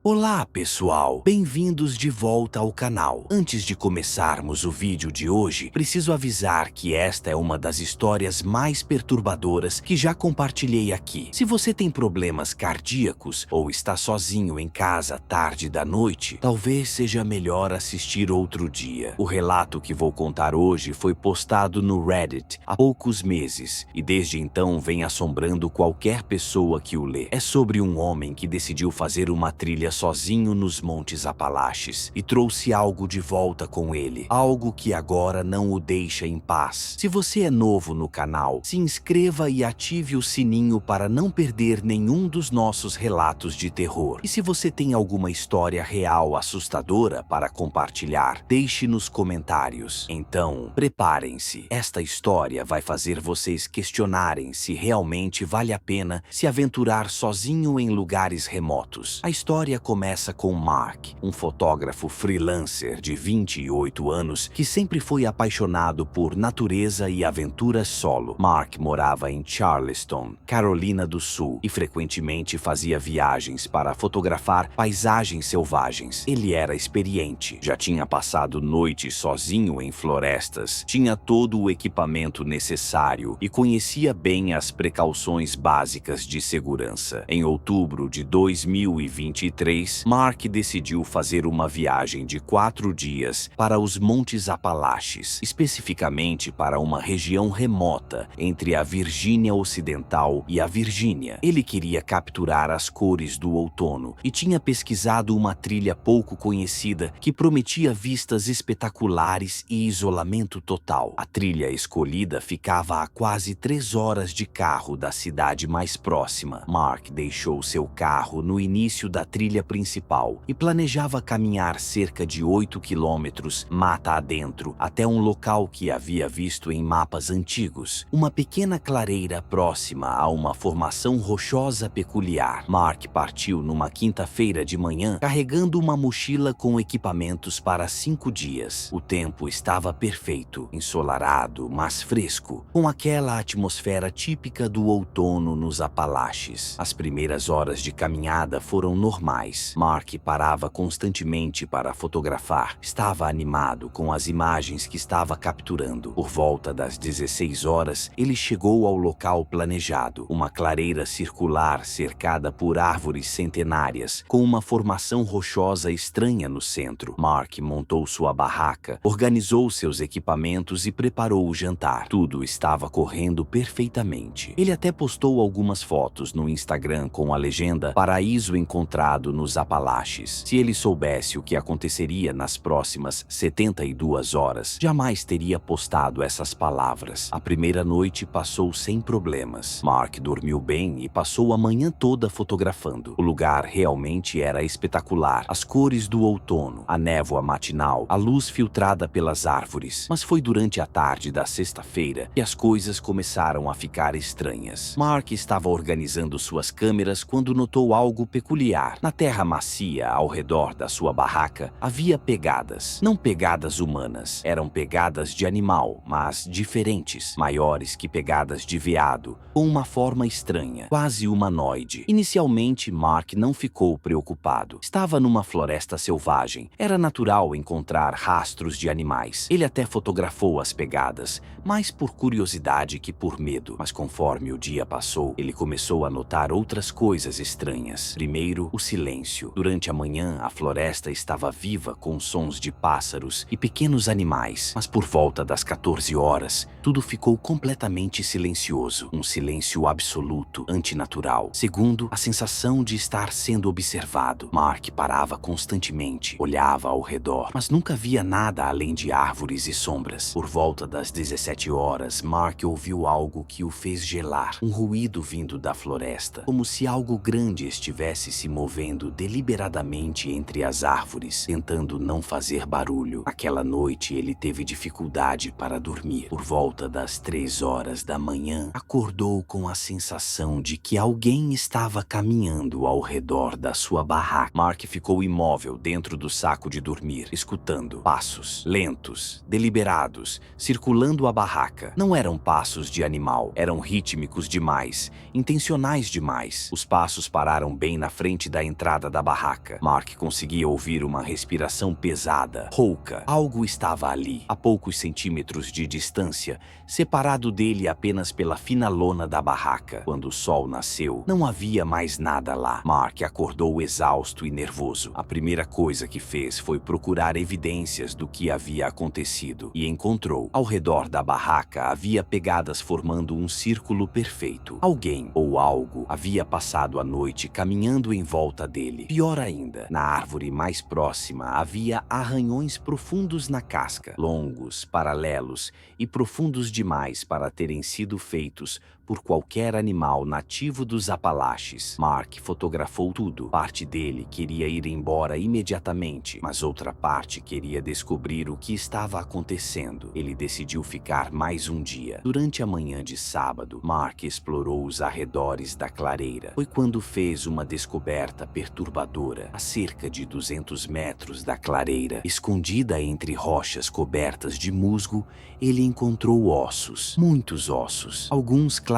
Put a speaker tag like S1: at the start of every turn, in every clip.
S1: Olá pessoal, bem-vindos de volta ao canal. Antes de começarmos o vídeo de hoje, preciso avisar que esta é uma das histórias mais perturbadoras que já compartilhei aqui. Se você tem problemas cardíacos ou está sozinho em casa tarde da noite, talvez seja melhor assistir outro dia. O relato que vou contar hoje foi postado no Reddit há poucos meses e desde então vem assombrando qualquer pessoa que o lê. É sobre um homem que decidiu fazer uma trilha sozinho nos Montes Apalaches e trouxe algo de volta com ele, algo que agora não o deixa em paz. Se você é novo no canal, se inscreva e ative o sininho para não perder nenhum dos nossos relatos de terror. E se você tem alguma história real assustadora para compartilhar, deixe nos comentários. Então, preparem-se. Esta história vai fazer vocês questionarem se realmente vale a pena se aventurar sozinho em lugares remotos. A história começa com Mark, um fotógrafo freelancer de 28 anos que sempre foi apaixonado por natureza e aventuras solo. Mark morava em Charleston, Carolina do Sul, e frequentemente fazia viagens para fotografar paisagens selvagens. Ele era experiente, já tinha passado noites sozinho em florestas, tinha todo o equipamento necessário e conhecia bem as precauções básicas de segurança. Em outubro de 2023, Mark decidiu fazer uma viagem de 4 dias para os Montes Apalaches, especificamente para uma região remota entre a Virgínia Ocidental e a Virgínia. Ele queria capturar as cores do outono e tinha pesquisado uma trilha pouco conhecida que prometia vistas espetaculares e isolamento total. A trilha escolhida ficava a quase 3 horas de carro da cidade mais próxima. Mark deixou seu carro no início da trilha principal e planejava caminhar cerca de 8 quilômetros mata adentro até um local que havia visto em mapas antigos, uma pequena clareira próxima a uma formação rochosa peculiar. Mark partiu numa quinta-feira de manhã carregando uma mochila com equipamentos para 5 dias. O tempo estava perfeito, ensolarado, mas fresco, com aquela atmosfera típica do outono nos Apalaches. As primeiras horas de caminhada foram normais. Mark parava constantemente para fotografar. Estava animado com as imagens que estava capturando. Por volta das 16 horas, ele chegou ao local planejado, uma clareira circular cercada por árvores centenárias, com uma formação rochosa estranha no centro. Mark montou sua barraca, organizou seus equipamentos e preparou o jantar. Tudo estava correndo perfeitamente. Ele até postou algumas fotos no Instagram com a legenda "Paraíso encontrado nos Apalaches". Se ele soubesse o que aconteceria nas próximas 72 horas, jamais teria postado essas palavras. A primeira noite passou sem problemas. Mark dormiu bem e passou a manhã toda fotografando. O lugar realmente era espetacular. As cores do outono, a névoa matinal, a luz filtrada pelas árvores. Mas foi durante a tarde da sexta-feira que as coisas começaram a ficar estranhas. Mark estava organizando suas câmeras quando notou algo peculiar. Na terra macia ao redor da sua barraca havia pegadas. Não pegadas humanas, eram pegadas de animal, mas diferentes, maiores que pegadas de veado, com uma forma estranha, quase humanoide. Inicialmente, Mark não ficou preocupado. Estava numa floresta selvagem. Era natural encontrar rastros de animais. Ele até fotografou as pegadas, mais por curiosidade que por medo. Mas conforme o dia passou, ele começou a notar outras coisas estranhas. Primeiro, o silêncio. Durante a manhã, a floresta estava viva com sons de pássaros e pequenos animais. Mas por volta das 14 horas, tudo ficou completamente silencioso. Um silêncio absoluto, antinatural. Segundo, a sensação de estar sendo observado. Mark parava constantemente, olhava ao redor, mas nunca via nada além de árvores e sombras. Por volta das 17 horas, Mark ouviu algo que o fez gelar. Um ruído vindo da floresta, como se algo grande estivesse se movendo deliberadamente entre as árvores, tentando não fazer barulho. Aquela noite ele teve dificuldade para dormir. Por volta das 3 horas da manhã, acordou com a sensação de que alguém estava caminhando ao redor da sua barraca. Mark ficou imóvel dentro do saco de dormir, escutando passos lentos, deliberados, circulando a barraca. Não eram passos de animal, eram rítmicos demais, intencionais demais. Os passos pararam bem na frente da entrada entrada da barraca. Mark conseguia ouvir uma respiração pesada, rouca. Algo estava ali, a poucos centímetros de distância, separado dele apenas pela fina lona da barraca. Quando o sol nasceu, não havia mais nada lá. Mark acordou exausto e nervoso. A primeira coisa que fez foi procurar evidências do que havia acontecido e encontrou. Ao redor da barraca havia pegadas formando um círculo perfeito. Alguém ou algo havia passado a noite caminhando em volta dele. Pior ainda, na árvore mais próxima havia arranhões profundos na casca, longos, paralelos e profundos demais para terem sido feitos por qualquer animal nativo dos Apalaches. Mark fotografou tudo. Parte dele queria ir embora imediatamente, mas outra parte queria descobrir o que estava acontecendo. Ele decidiu ficar mais um dia. Durante a manhã de sábado, Mark explorou os arredores da clareira. Foi quando fez uma descoberta perturbadora. A cerca de 200 metros da clareira, escondida entre rochas cobertas de musgo, ele encontrou ossos. Muitos ossos. Alguns claramente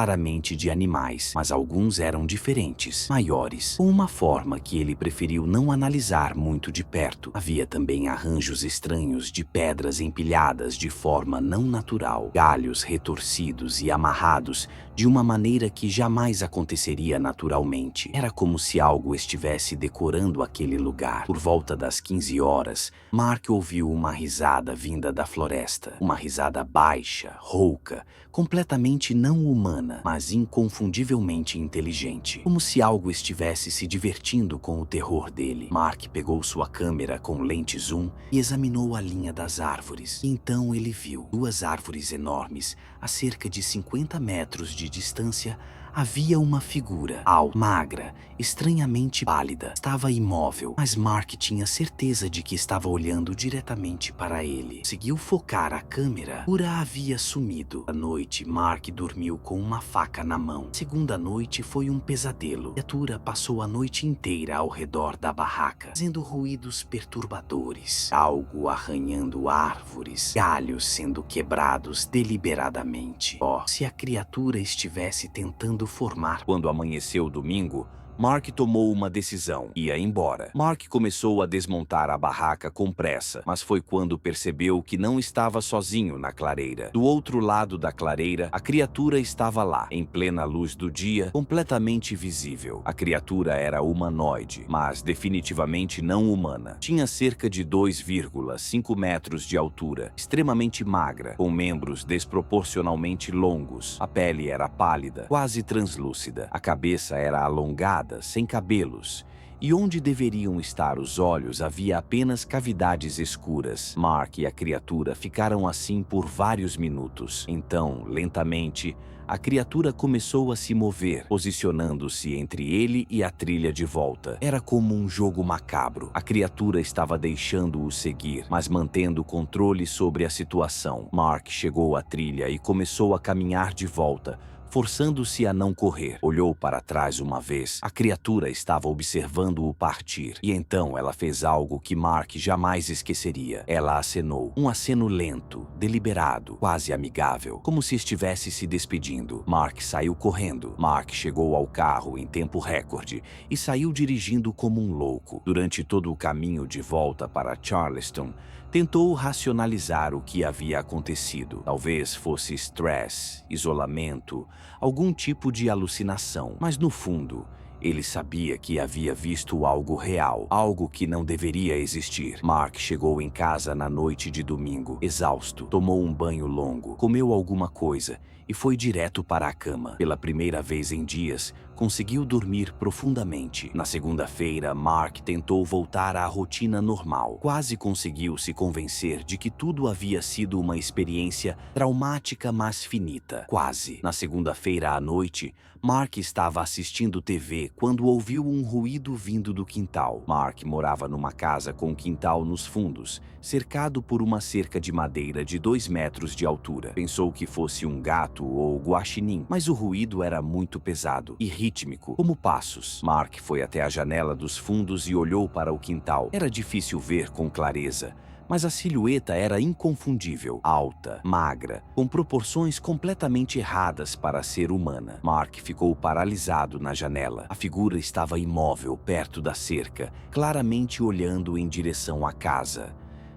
S1: de animais, mas alguns eram diferentes, maiores, com uma forma que ele preferiu não analisar muito de perto. Havia também arranjos estranhos de pedras empilhadas de forma não natural, galhos retorcidos e amarrados de uma maneira que jamais aconteceria naturalmente. Era como se algo estivesse decorando aquele lugar. Por volta das 15 horas, Mark ouviu uma risada vinda da floresta. Uma risada baixa, rouca, completamente não humana, mas inconfundivelmente inteligente. Como se algo estivesse se divertindo com o terror dele. Mark pegou sua câmera com lente zoom e examinou a linha das árvores. Então ele viu duas árvores enormes, a cerca de 50 metros de distância. Havia uma figura, alta, magra, estranhamente pálida. Estava imóvel, mas Mark tinha certeza de que estava olhando diretamente para ele. Conseguiu focar a câmera. Ura havia sumido. À noite, Mark dormiu com uma faca na mão. Segunda noite foi um pesadelo. A criatura passou a noite inteira ao redor da barraca, fazendo ruídos perturbadores. Algo arranhando árvores, galhos sendo quebrados deliberadamente. Se a criatura estivesse tentando formar. Quando amanheceu o domingo, Mark tomou uma decisão. Ia embora. Mark começou a desmontar a barraca com pressa, mas foi quando percebeu que não estava sozinho na clareira. Do outro lado da clareira, a criatura estava lá, em plena luz do dia, completamente visível. A criatura era humanoide, mas definitivamente não humana. Tinha cerca de 2,5 metros de altura, extremamente magra, com membros desproporcionalmente longos. A pele era pálida, quase translúcida. A cabeça era alongada, sem cabelos, e onde deveriam estar os olhos havia apenas cavidades escuras. Mark e a criatura ficaram assim por vários minutos. Então, lentamente, a criatura começou a se mover, posicionando-se entre ele e a trilha de volta. Era como um jogo macabro. A criatura estava deixando-o seguir, mas mantendo controle sobre a situação. Mark chegou à trilha e começou a caminhar de volta, forçando-se a não correr. Olhou para trás uma vez. A criatura estava observando-o partir. E então ela fez algo que Mark jamais esqueceria. Ela acenou. Um aceno lento, deliberado, quase amigável, como se estivesse se despedindo. Mark saiu correndo. Mark chegou ao carro em tempo recorde e saiu dirigindo como um louco. Durante todo o caminho de volta para Charleston, tentou racionalizar o que havia acontecido. Talvez fosse estresse, isolamento, algum tipo de alucinação. Mas no fundo, ele sabia que havia visto algo real, algo que não deveria existir. Mark chegou em casa na noite de domingo, exausto. Tomou um banho longo, comeu alguma coisa e foi direto para a cama. Pela primeira vez em dias, conseguiu dormir profundamente. Na segunda-feira, Mark tentou voltar à rotina normal. Quase conseguiu se convencer de que tudo havia sido uma experiência traumática, mas finita. Quase. Na segunda-feira à noite, Mark estava assistindo TV quando ouviu um ruído vindo do quintal. Mark morava numa casa com quintal nos fundos, cercado por uma cerca de madeira de 2 metros de altura. Pensou que fosse um gato ou guaxinim, mas o ruído era muito pesado e rítmico, como passos. Mark foi até a janela dos fundos e olhou para o quintal. Era difícil ver com clareza, mas a silhueta era inconfundível, alta, magra, com proporções completamente erradas para ser humana. Mark ficou paralisado na janela. A figura estava imóvel perto da cerca, claramente olhando em direção à casa.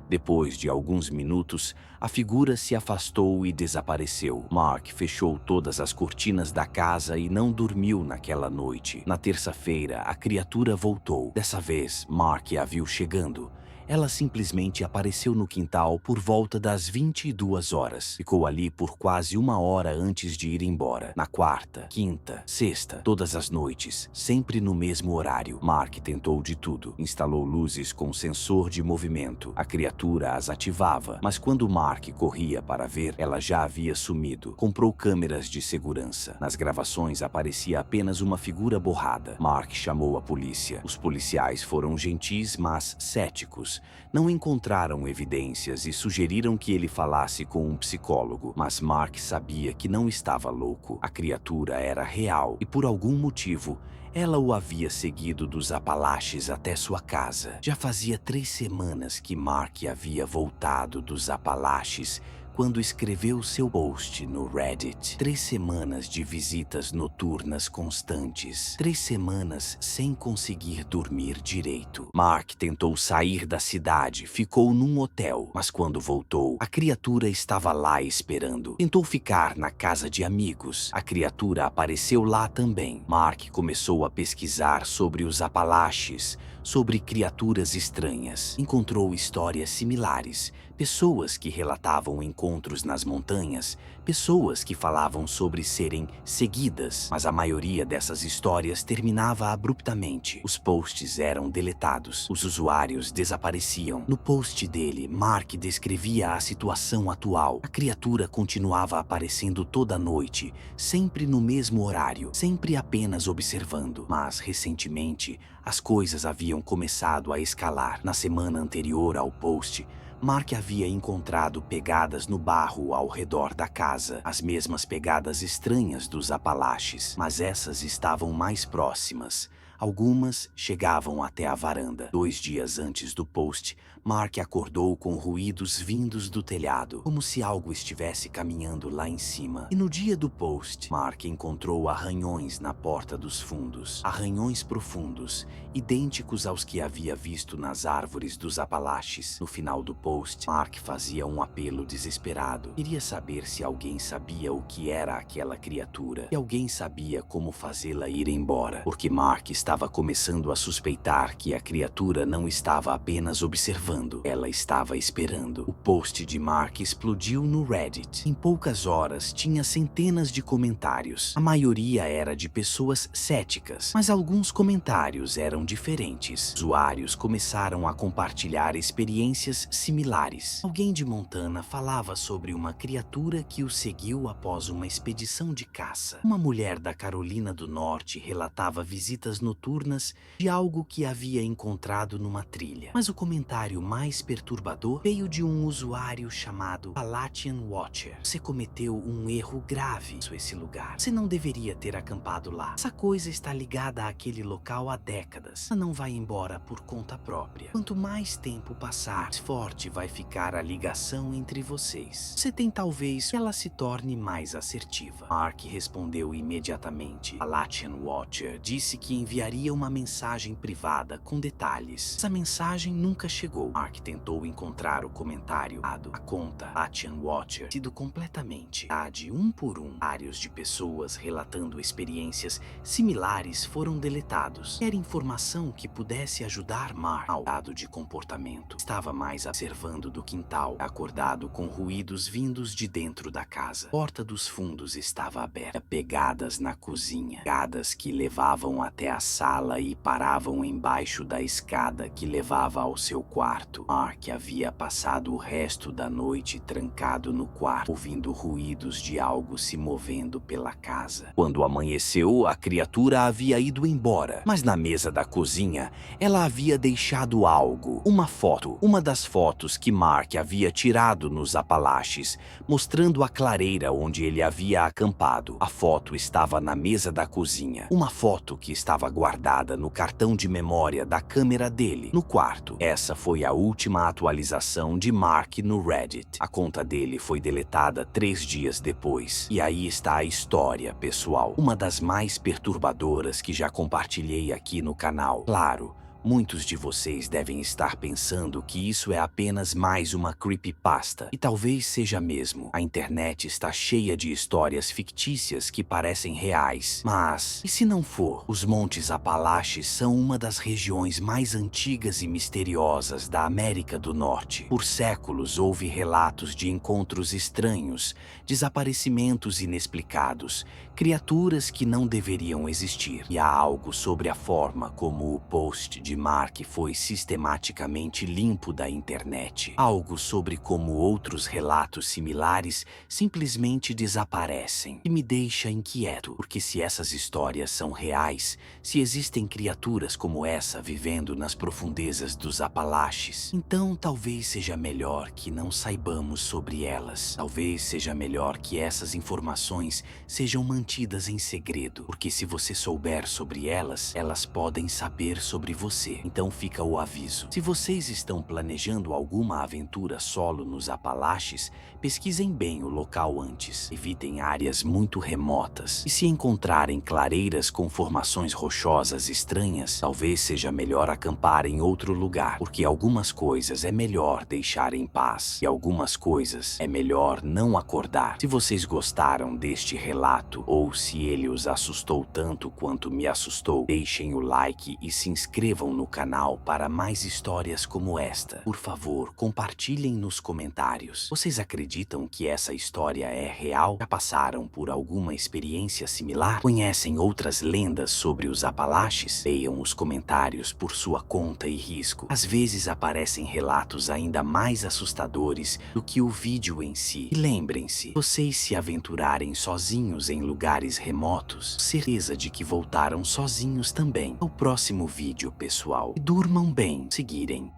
S1: Depois de alguns minutos, a figura se afastou e desapareceu. Mark fechou todas as cortinas da casa e não dormiu naquela noite. Na terça-feira, a criatura voltou. Dessa vez, Mark a viu chegando. Ela simplesmente apareceu no quintal por volta das 22 horas. Ficou ali por quase 1 hora antes de ir embora. Na quarta, quinta, sexta, todas as noites, sempre no mesmo horário. Mark tentou de tudo. Instalou luzes com sensor de movimento. A criatura as ativava, mas quando Mark corria para ver, ela já havia sumido. Comprou câmeras de segurança. Nas gravações aparecia apenas uma figura borrada. Mark chamou a polícia. Os policiais foram gentis, mas céticos. Não encontraram evidências e sugeriram que ele falasse com um psicólogo, mas Mark sabia que não estava louco. A criatura era real e, por algum motivo, ela o havia seguido dos Apalaches até sua casa. Já fazia 3 semanas que Mark havia voltado dos Apalaches quando escreveu seu post no Reddit. 3 semanas de visitas noturnas constantes. 3 semanas sem conseguir dormir direito. Mark tentou sair da cidade, ficou num hotel, mas quando voltou, a criatura estava lá esperando. Tentou ficar na casa de amigos. A criatura apareceu lá também. Mark começou a pesquisar sobre os Apalaches, sobre criaturas estranhas. Encontrou histórias similares, pessoas que relatavam encontros nas montanhas, pessoas que falavam sobre serem seguidas, mas a maioria dessas histórias terminava abruptamente. Os posts eram deletados, os usuários desapareciam. No post dele, Mark descrevia a situação atual. A criatura continuava aparecendo toda noite, sempre no mesmo horário, sempre apenas observando. Mas, recentemente, as coisas haviam começado a escalar. Na semana anterior ao post, Mark havia encontrado pegadas no barro ao redor da casa, as mesmas pegadas estranhas dos Apalaches, mas essas estavam mais próximas. Algumas chegavam até a varanda. 2 dias antes do post, Mark acordou com ruídos vindos do telhado, como se algo estivesse caminhando lá em cima. E no dia do post, Mark encontrou arranhões na porta dos fundos. Arranhões profundos, idênticos aos que havia visto nas árvores dos Apalaches. No final do post, Mark fazia um apelo desesperado. Queria saber se alguém sabia o que era aquela criatura, se alguém sabia como fazê-la ir embora, porque Mark estava começando a suspeitar que a criatura não estava apenas observando, ela estava esperando. O post de Mark explodiu no Reddit. Em poucas horas, tinha centenas de comentários. A maioria era de pessoas céticas, mas alguns comentários eram diferentes. Usuários começaram a compartilhar experiências similares. Alguém de Montana falava sobre uma criatura que o seguiu após uma expedição de caça. Uma mulher da Carolina do Norte relatava visitas noturnas de algo que havia encontrado numa trilha. Mas o comentário mais perturbador veio de um usuário chamado Appalachian Watcher. Você cometeu um erro grave nesse lugar. Você não deveria ter acampado lá. Essa coisa está ligada àquele local há décadas. Ela não vai embora por conta própria. Quanto mais tempo passar, mais forte vai ficar a ligação entre vocês. Você tem talvez que ela se torne mais assertiva. Mark respondeu imediatamente. Appalachian Watcher disse que enviaria uma mensagem privada com detalhes. Essa mensagem nunca chegou. Mark tentou encontrar o comentário. A conta Appalachian Watcher sido completamente de um por um. Vários de pessoas relatando experiências similares foram deletados. Quer informação que pudesse ajudar Mark ao dado de comportamento. Estava mais observando do quintal, acordado com ruídos vindos de dentro da casa. A porta dos fundos estava aberta. Pegadas na cozinha. Pegadas que levavam até a sala e paravam embaixo da escada que levava ao seu quarto. Mark havia passado o resto da noite trancado no quarto, ouvindo ruídos de algo se movendo pela casa. Quando amanheceu, a criatura havia ido embora, mas na mesa da cozinha, ela havia deixado algo. Uma foto. Uma das fotos que Mark havia tirado nos Apalaches, mostrando a clareira onde ele havia acampado. A foto estava na mesa da cozinha. Uma foto que estava guardada no cartão de memória da câmera dele, no quarto. Essa foi a a última atualização de Mark no Reddit. A conta dele foi deletada 3 dias depois. E aí está a história, pessoal. Uma das mais perturbadoras que já compartilhei aqui no canal. Claro, muitos de vocês devem estar pensando que isso é apenas mais uma creepypasta. E talvez seja mesmo. A internet está cheia de histórias fictícias que parecem reais. Mas, e se não for? Os Montes Apalaches são uma das regiões mais antigas e misteriosas da América do Norte. Por séculos houve relatos de encontros estranhos, desaparecimentos inexplicados, criaturas que não deveriam existir. E há algo sobre a forma como o post de Mark foi sistematicamente limpo da internet. Algo sobre como outros relatos similares simplesmente desaparecem. E me deixa inquieto, porque se essas histórias são reais, se existem criaturas como essa vivendo nas profundezas dos Apalaches, então talvez seja melhor que não saibamos sobre elas. Talvez seja melhor que essas informações sejam mantidas em segredo, porque se você souber sobre elas, elas podem saber sobre você. Então fica o aviso. Se vocês estão planejando alguma aventura solo nos Apalaches, pesquisem bem o local antes. Evitem áreas muito remotas. E se encontrarem clareiras com formações rochosas estranhas, talvez seja melhor acampar em outro lugar, porque algumas coisas é melhor deixar em paz e algumas coisas é melhor não acordar. Se vocês gostaram deste relato ou se ele os assustou tanto quanto me assustou, deixem o like e se inscrevam no canal para mais histórias como esta. Por favor, compartilhem nos comentários. Vocês acreditam que essa história é real? Já passaram por alguma experiência similar? Conhecem outras lendas sobre os Apalaches? Leiam os comentários por sua conta e risco. Às vezes aparecem relatos ainda mais assustadores do que o vídeo em si. E lembrem-se, vocês se aventurarem sozinhos em lugares remotos, certeza de que voltaram sozinhos também. Ao próximo vídeo, pessoal. E durmam bem. Seguirem.